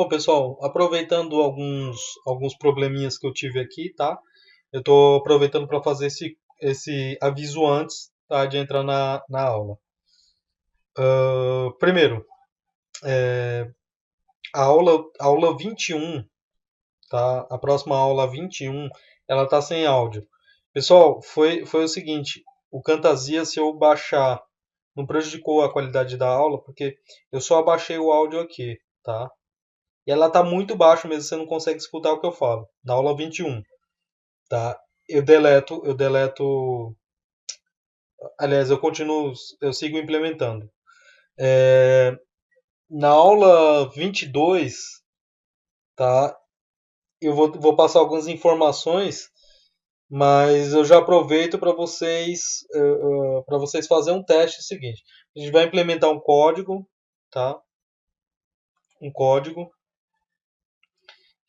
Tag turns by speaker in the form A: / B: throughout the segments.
A: Bom, pessoal, aproveitando alguns probleminhas que eu tive aqui, tá? Eu estou aproveitando para fazer esse aviso antes, tá, de entrar na aula. Primeiro, a aula 21, tá? A próxima aula 21, ela tá sem áudio. Pessoal, foi o seguinte, o Camtasia, se eu baixar, não prejudicou a qualidade da aula, porque eu só abaixei o áudio aqui, tá? E ela tá muito baixo mesmo, você não consegue escutar o que eu falo. Na aula 21, tá? Eu deleto, aliás, eu sigo implementando. Na aula 22, tá? Eu vou passar algumas informações, mas eu já aproveito para vocês fazerem um teste seguinte. A gente vai implementar um código, tá? Um código.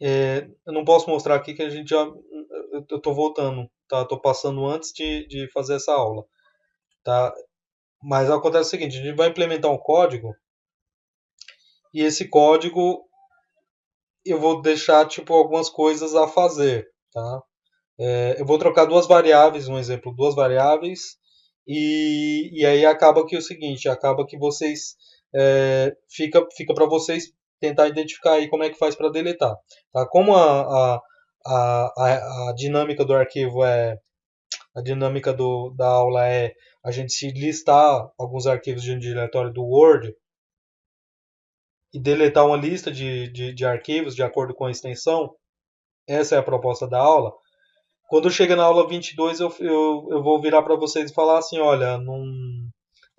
A: Eu não posso mostrar aqui que a gente já. Eu estou voltando, tá? Estou passando antes de fazer essa aula, tá? Mas acontece o seguinte: a gente vai implementar um código e esse código eu vou deixar tipo algumas coisas a fazer, tá? Eu vou trocar duas variáveis, um exemplo, duas variáveis e aí acaba que é o seguinte, acaba que vocês fica para vocês tentar identificar aí como é que faz para deletar, tá? Como a dinâmica do arquivo a dinâmica da aula é a gente se listar alguns arquivos de um diretório do Word e deletar uma lista de arquivos de acordo com a extensão. Essa é a proposta da aula. Quando chega na aula 22, eu vou virar para vocês e falar assim, olha, não,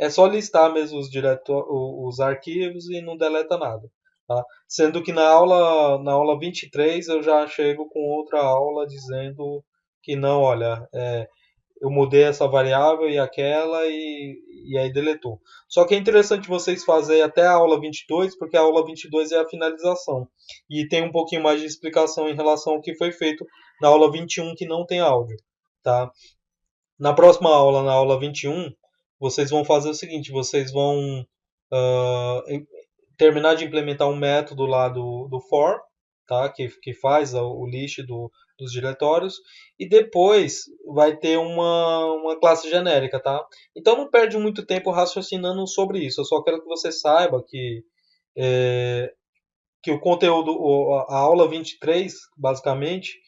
A: é só listar mesmo os arquivos e não deleta nada. Tá? Sendo que na aula 23 eu já chego com outra aula dizendo que não, olha, eu mudei essa variável e aquela e aí deletou. Só que é interessante vocês fazerem até a aula 22, porque a aula 22 é a finalização. E tem um pouquinho mais de explicação em relação ao que foi feito na aula 21, que não tem áudio. Tá? Na próxima aula, na aula 21, vocês vão fazer o seguinte, vocês vão ah, terminar de implementar um método lá do for, tá? que faz o list dos diretórios, e depois vai ter uma classe genérica. Tá? Então não perde muito tempo raciocinando sobre isso, eu só quero que você saiba que o conteúdo, a aula 23, basicamente,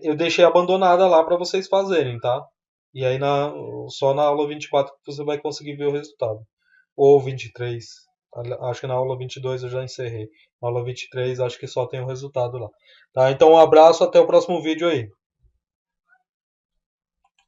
A: eu deixei abandonada lá para vocês fazerem, tá? E aí só na aula 24 que você vai conseguir ver o resultado. Ou 23. Acho que na aula 22 eu já encerrei. Na aula 23 acho que só tem o resultado lá. Tá? Então um abraço, até o próximo vídeo aí.